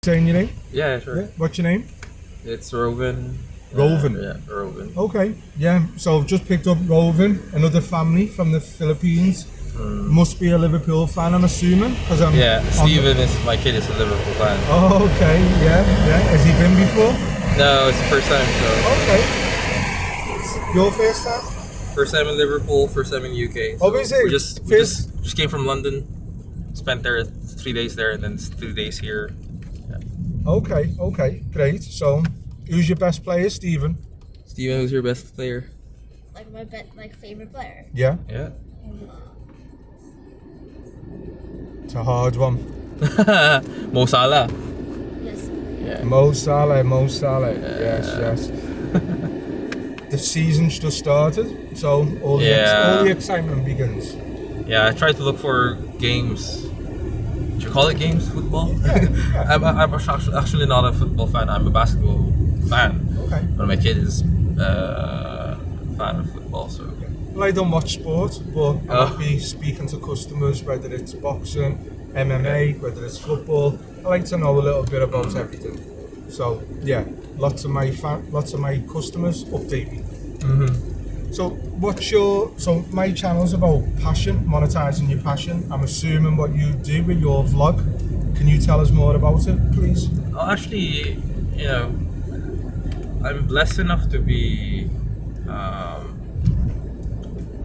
Saying your name? Yeah, sure. Yeah. What's your name? It's Roven. Roven. Yeah, Roven. Okay. Yeah. So I've just picked up Roven, another family from the Philippines. Must be a Liverpool fan, I'm assuming, because I'm. Yeah, on Steven is my kid is a Liverpool fan. Oh, okay. Yeah. Yeah. Has he been before? No, it's the first time. So Okay. Your first time? first time in Liverpool, first time in UK. Oh, is it? We just came from London, spent there 3 days there, and then 2 days here. Okay. Okay. Great. So, who's your best player, Stephen? Steven, who's your best player? Like my favorite player. Yeah. Yeah. It's a hard one. Mo Salah. Yes. Yeah. Mo Salah. Mo Salah. Yes. Yes. The season's just started, so all the excitement begins. Yeah, I tried to look for games. Do you call it games? Football? Yeah. I'm actually not a football fan. I'm a basketball fan. Okay. But my kid is fan of football, so. Well, I don't watch sport, but Oh. I'll be speaking to customers, whether it's boxing, MMA, whether it's football. I like to know a little bit about everything. So yeah, lots of my customers update me. So my channel's about passion, monetizing your passion. I'm assuming what you do with your vlog. Can you tell us more about it, please? Oh, actually, I'm blessed enough to be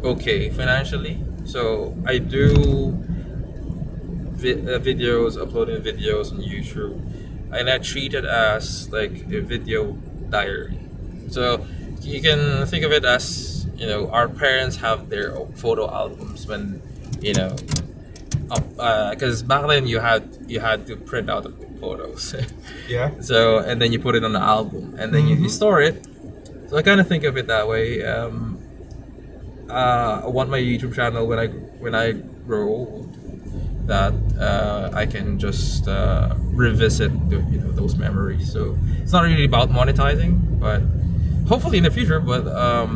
okay financially. So I do videos, uploading videos on YouTube, and I treat it as like a video diary. So you can think of it as our parents have their photo albums when because back then you had to print out the photos. Yeah. So and then you put it on the album and then you store it. So I kind of think of it that way. I want my YouTube channel when I grow old that I can just revisit those memories. So it's not really about monetizing, but hopefully in the future. But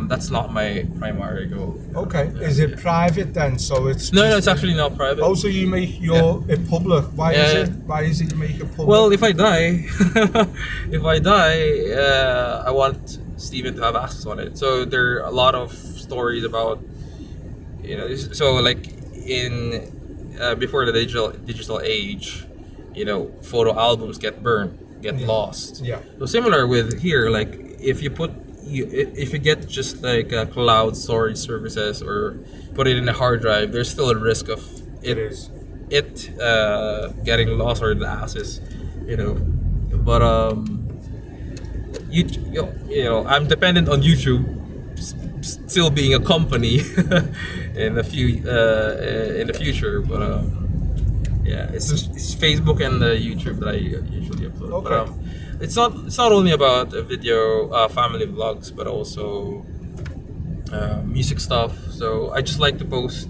that's not my primary goal. Okay. Is it private then? So it's No, it's actually not private. Oh, so you make it public? Why is it? Why is it you make it public? Well, if I die, I want Steven to have access on it. So there are a lot of stories about, so like in before the digital age, photo albums get burned, get lost. Yeah. So similar with here, like if you get just like cloud storage services or put it in a hard drive, there's still a risk of It is. getting lost or the access, But I'm dependent on YouTube still being a company in the future, but it's Facebook and YouTube that I usually upload. Okay. But it's not only about video family vlogs, but also music stuff. So I just like to post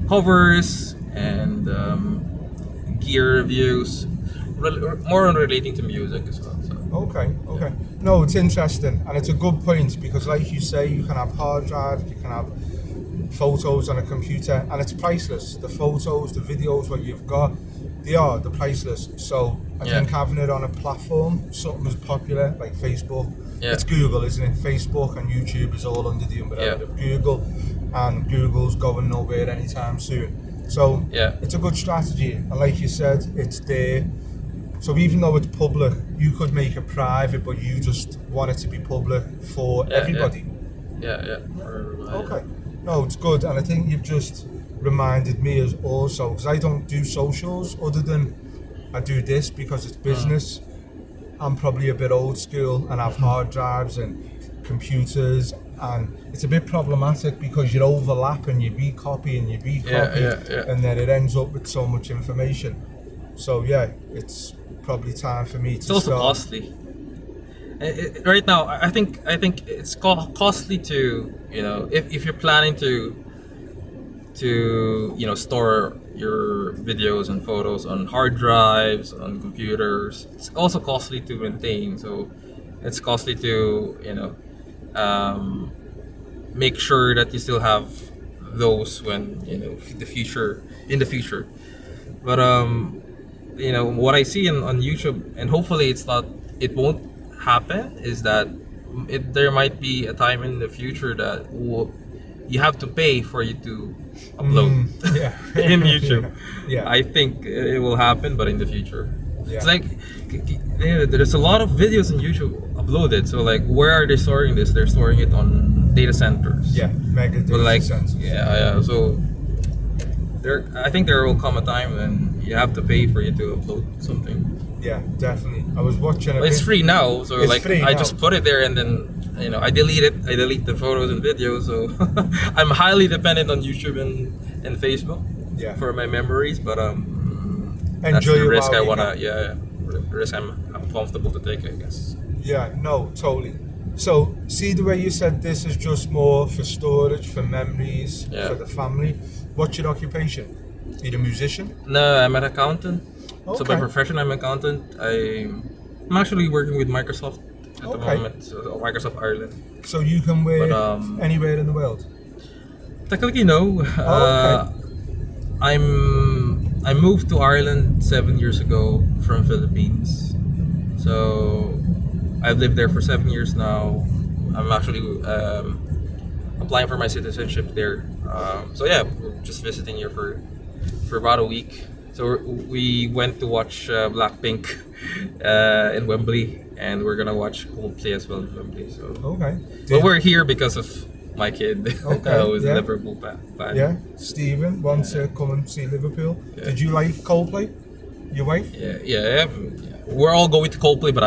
covers and gear reviews, more on relating to music as well. So. Okay. No, it's interesting, and it's a good point because, like you say, you can have hard drive, you can have photos on a computer, and it's priceless. The photos, the videos, what you've got, they're priceless. So I think having it on a platform, something as popular like Facebook, it's Google, isn't it? Facebook and YouTube is all under the umbrella of Google, and Google's going nowhere anytime soon. So it's a good strategy, and like you said, it's there. So even though it's public, you could make it private, but you just want it to be public for everybody. Yeah. For everybody. Okay. No, it's good, and I think you've just reminded me as also, because I don't do socials other than I do this because it's business. I'm probably a bit old school and have hard drives and computers, and it's a bit problematic because you overlap and you recopy and you recopy, and then it ends up with so much information. So it's probably time for me to It's also start. costly. Right now, I think it's costly to if you're planning to store your videos and photos on hard drives on computers. It's also costly to maintain. So it's costly to make sure that you still have those when in the future. But what I see on YouTube, and hopefully it won't happen, is that there might be a time in the future that you have to pay for you to upload Yeah. in YouTube. Yeah. I think it will happen, but in the future. Yeah. It's like there's a lot of videos on YouTube uploaded. So like, where are they storing this? They're storing it on data centers. Yeah, mega But data like, centers. yeah. So I think there will come a time when you have to pay for you to upload something. Yeah, definitely. I was watching a But it's vid- free now, so It's like free I now. just put it there, and then I delete it. I delete the photos and videos. So I'm highly dependent on YouTube and Facebook Yeah. for my memories. But that's Enjoy the it risk while I you wanna. can. Yeah, the risk I'm comfortable to take, I guess. Yeah, no, totally. So, see the way you said this is just more for storage, for memories, Yeah. for the family. What's your occupation? You're a musician? No, I'm an accountant. So by Okay. profession, I'm an accountant. I'm actually working with Microsoft at the Okay. moment. So Microsoft Ireland. So you can work But, anywhere in the world? Technically, no. okay. I moved to Ireland 7 years ago from Philippines. So I've lived there for 7 years now. I'm actually applying for my citizenship there. So yeah, we're just visiting here for about a week. So we went to watch Blackpink in Wembley, and we're gonna watch Coldplay as well in Wembley. So, Okay. but we're here because of my kid, Okay, who's yeah. a Liverpool fan. Yeah, Stephen wants to come and see Liverpool. Yeah. Did you like Coldplay? Your wife? Yeah. We're all going to Coldplay, but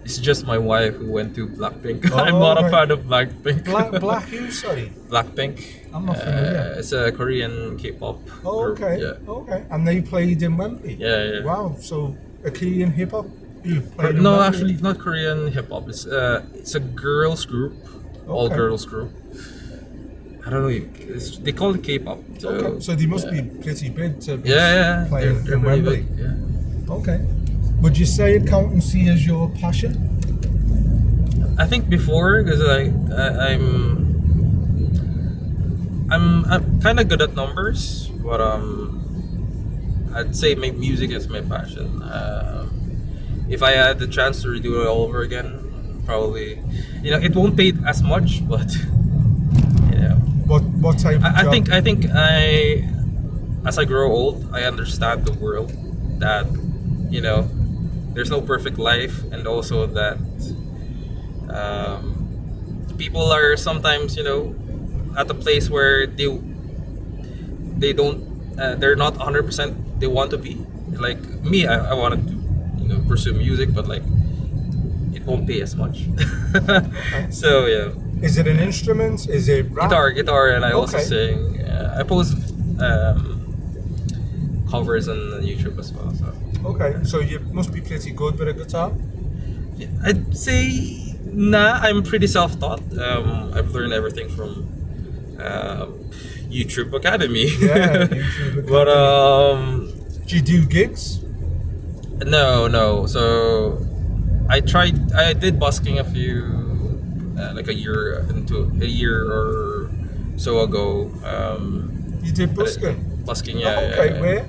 it's just my wife who went to Blackpink. Oh, I'm not a right. fan of Blackpink. Black who? Sorry. Blackpink. I'm not familiar. It's a Korean K-pop Oh, group. okay. Yeah. Okay. And they played in Wembley? Yeah. Wow, so a Korean hip hop? You played in No, Wembley? actually, not Korean hip hop. It's a girls group, all Okay. girls group. I don't know. They call it K-pop. So, Okay. So they must be pretty big to be Yeah. playing They're in really Wembley. big. Yeah. Okay. Would you say accountancy is your passion? I think before, because I'm kind of good at numbers, but I'd say my music is my passion. If I had the chance to redo it all over again, probably, it won't pay as much, but What type of I job? think as I grow old, I understand the world that there's no perfect life, and also that people are sometimes at a place where they don't they're not 100% they want to be. Like me, I wanted to pursue music, but like it won't pay as much. So yeah, Is it an instrument? Is it rap? guitar, and I also Okay. sing. I post covers on YouTube as well. So Okay, so you must be pretty good with a guitar. yeah, I'd say I'm pretty self-taught. I've learned everything from YouTube Academy. Yeah, YouTube But Do you do gigs? no. So I did busking a few like a year or so ago. You did busking? Busking, yeah. Oh, okay, yeah. where?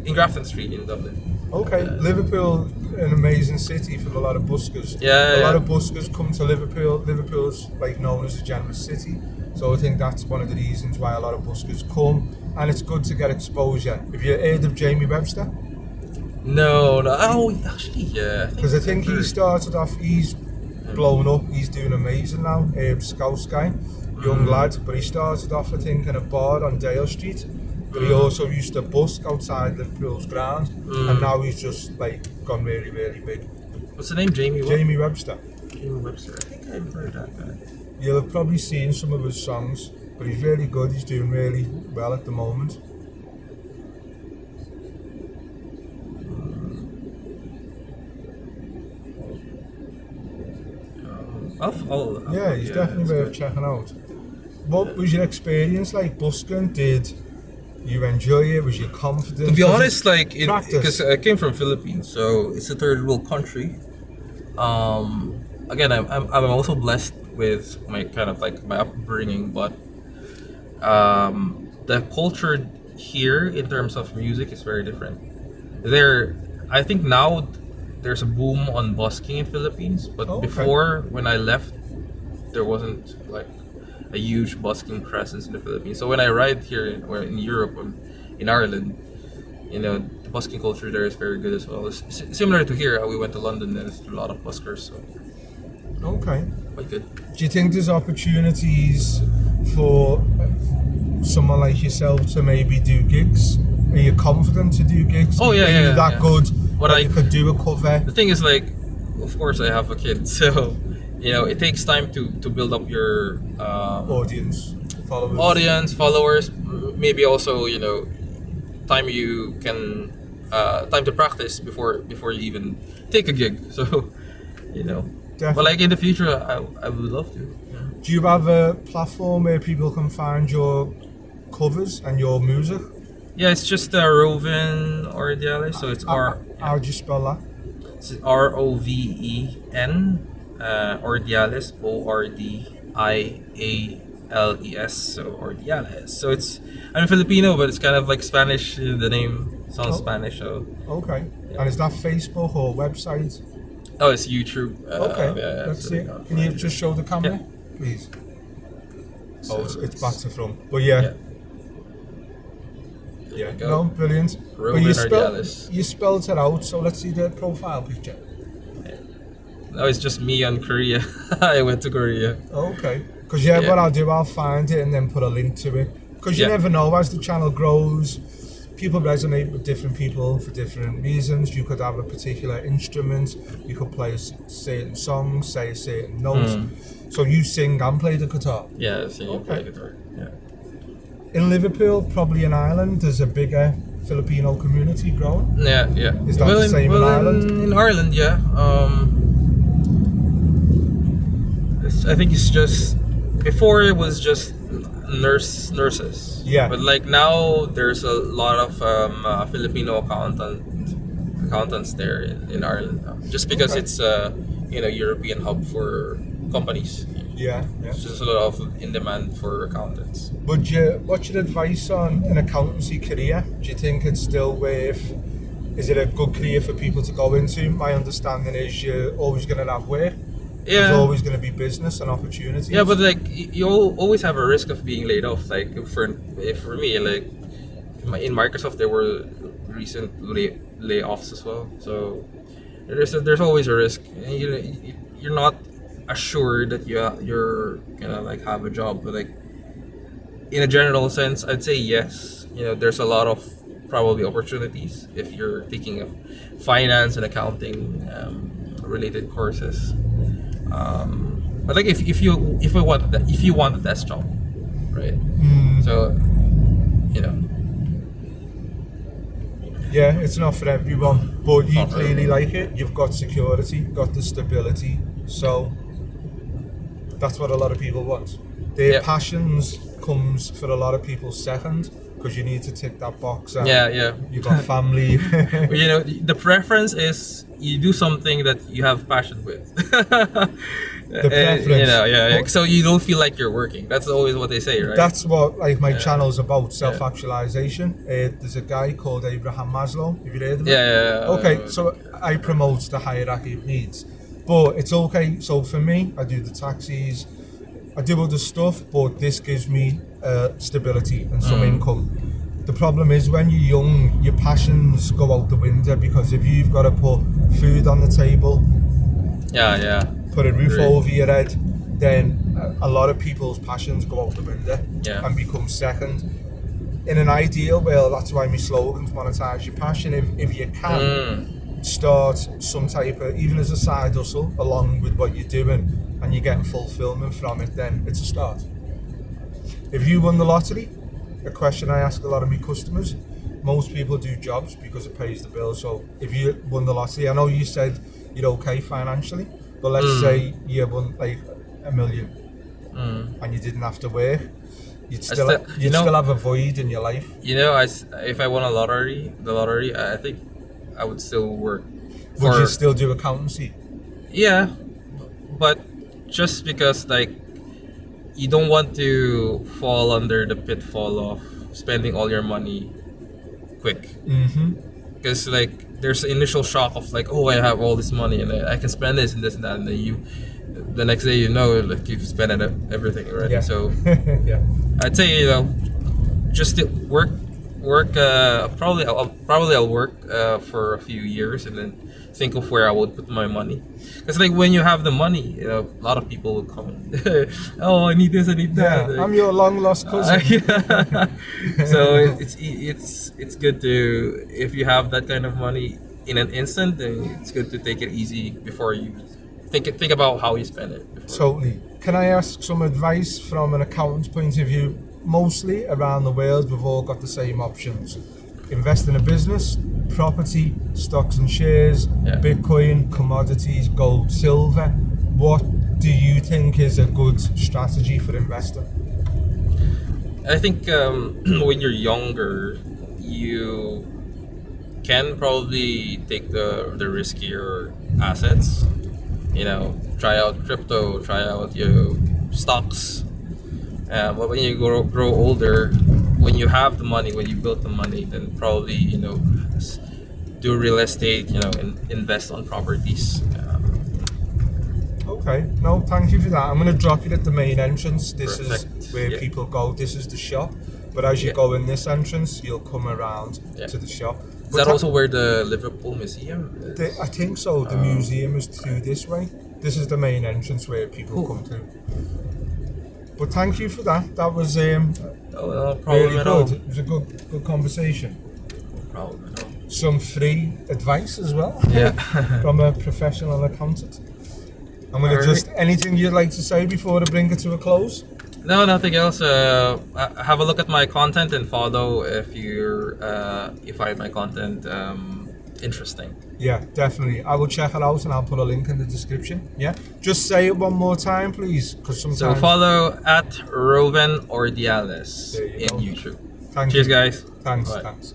In Grafton Street in Dublin. Okay, Liverpool, an amazing city for a lot of buskers. Yeah, a lot yeah. of buskers come to Liverpool. Liverpool's like known as a generous city, so I think that's one of the reasons why a lot of buskers come. And it's good to get exposure. Have you heard of Jamie Webster? No. Oh, actually, yeah. Because I think he I've heard. started off. He's blown up. He's doing amazing now. Scouse guy, young lad. But he started off, I think, in a bar on Dale Street. But he also used to busk outside Liverpool's ground, and now he's just like gone really, really big. What's the name? Jamie what? Jamie Webster. Jamie Webster. I think I've heard that guy. You'll have probably seen some of his songs, but he's really good. He's doing really well at the moment. Yeah, he's definitely worth checking out. What was your experience like busking? Did you enjoy it? Was you confident? To be Was it honest, like, practice? because I came from Philippines, so it's a third world country. Again, I'm also blessed with my kind of like my upbringing, but the culture here in terms of music is very different. there, I think now there's a boom on busking in Philippines, but Oh, okay. before when I left, there wasn't like a huge busking presence in the Philippines. So when I arrived here or in Europe or in Ireland, the busking culture there is very good as well. It's similar to here. We went to London and there's a lot of buskers, so Okay. quite good. Do you think there's opportunities for someone like yourself to maybe do gigs? Are you confident to do gigs? Oh, yeah, Are yeah, you yeah, that yeah. good But that you could do a cover? The thing is, like, of course, I have a kid, so it takes time to build up your Audience, followers. audience, followers, maybe also time you can time to practice before you even take a gig. So but Definitely. like in the future, I would love to. Yeah. Do you have a platform where people can find your covers and your music? Yeah, it's just Roven or Dialis, so it's How do you spell that? it's Roven Ordiales, Ordiales, so Ordiales. So I'm Filipino, but it's kind of like Spanish. The name sounds Oh. Spanish. So Okay. And is that Facebook or website? it's YouTube. Okay. Yeah, Let's so see. they got Can you it. just show the camera, Yeah. please? So It's back to front. But yeah. There you go. No, brilliant. Roven But Ordiales. you spelled it out, so let's see the profile picture. No, it's just me on Korea. I went to Korea. Okay. Because Yeah. what I'll do, I'll find it and then put a link to it. Because you Yeah. never know, as the channel grows, people resonate with different people for different reasons. You could have a particular instrument, you could play a certain song, say a certain note. So you sing and play the guitar. Yeah, so you play Okay. guitar. Yeah. In Liverpool, probably in Ireland, there's a bigger Filipino community growing. Yeah, yeah. Is that the same in Ireland? In Ireland, yeah. I think it's just before it was just nurses. Yeah. But like now, there's a lot of Filipino accountants there in Ireland now. Just because Okay. it's European hub for companies. Yeah, yeah. It's just a lot of in demand for accountants. What's your advice on an accountancy career? Do you think it's still is it a good career for people to go into? My understanding is you're always going to have work. There's Yeah. always going to be business and opportunities. Yeah, but like you always have a risk of being laid off. Like for me, like in Microsoft, there were recent layoffs as well. So there's always a risk. And you're not assured that you're gonna like have a job. But like in a general sense, I'd say yes. There's a lot of probably opportunities if you're taking a finance and accounting related courses. But like if you want the desk job, right? So Yeah, it's not for everyone, but you Not for clearly everyone. like it. You've got security, got the stability. So that's what a lot of people want. Their Yeah. passions comes for a lot of people second because you need to tick that box. And yeah. You've got family. The preference is you do something that you have passion with. The preference. Yeah. So you don't feel like you're working. That's always what they say, right? That's what my channel's about, self-actualization. There's a guy called Abraham Maslow. Have you heard of him? Yeah. Okay, so I promote the hierarchy of needs. But it's okay. So for me, I do the taxis, I do other stuff, but this gives me stability and some income. The problem is when you're young, your passions go out the window because if you've got to put food on the table, Yeah. put a roof Agree. over your head, then a lot of people's passions go out the window Yeah. and become second. In an ideal world, that's why my slogan's monetize your passion. If you can start some type of, even as a side hustle, along with what you're doing, and you're getting fulfillment from it, then it's a start. If you won the lottery, a question I ask a lot of my customers, most people do jobs because it pays the bills. So if you won the lottery, I know you said you're okay financially, but let's say you won like $1 million and you didn't have to work, you'd still have a void in your life. If I won the lottery, I think I would still work. Would you still do accountancy? Yeah, but just because like you don't want to fall under the pitfall of spending all your money quick. because like there's the initial shock of like, oh, I have all this money and I can spend this and this and that, and then the next day like you've spent everything already. Yeah. So Yeah. I'd say just work. I'll work for a few years and then think of where I would put my money. Because like when you have the money, a lot of people will come in. Oh, I need this, I need that. Yeah, I'm your long lost cousin. Yeah. So it's good to, if you have that kind of money in an instant, then it's good to take it easy before you think about how you spend it. Totally. Can I ask some advice from an accountant's point of view? Mostly around the world, we've all got the same options. Invest in a business, property, stocks and shares, Yeah. Bitcoin, commodities, gold, silver. What do you think is a good strategy for investing? I think when you're younger, you can probably take the riskier assets. Try out crypto, try out stocks. But when you grow older, when you have the money, when you build the money, then probably do real estate. Invest on properties. Okay, no, thank you for that. I'm going to drop it at the main entrance. This Perfect. is where Yeah. people go. This is the shop. But as you Yeah. go in this entrance, you'll come around Yeah. to the shop. Is But that also where the Liverpool Museum is? I think so. The museum is through this way. This is the main entrance where people Cool. come to. But thank you for that. That was No problem really at all. good. It was a good conversation. No problem at all. Some free advice as well Yeah. from a professional accountant. I'm going to Alright. just anything you'd like to say before I bring it to a close. No, nothing else. Have a look at my content and follow if you find my content interesting. Yeah, definitely. I will check it out and I'll put a link in the description. Yeah, just say it one more time, please, because sometimes. So follow at Roven or Diales There you in go. YouTube. Thank Cheers, you. guys. Thanks. Bye. Thanks.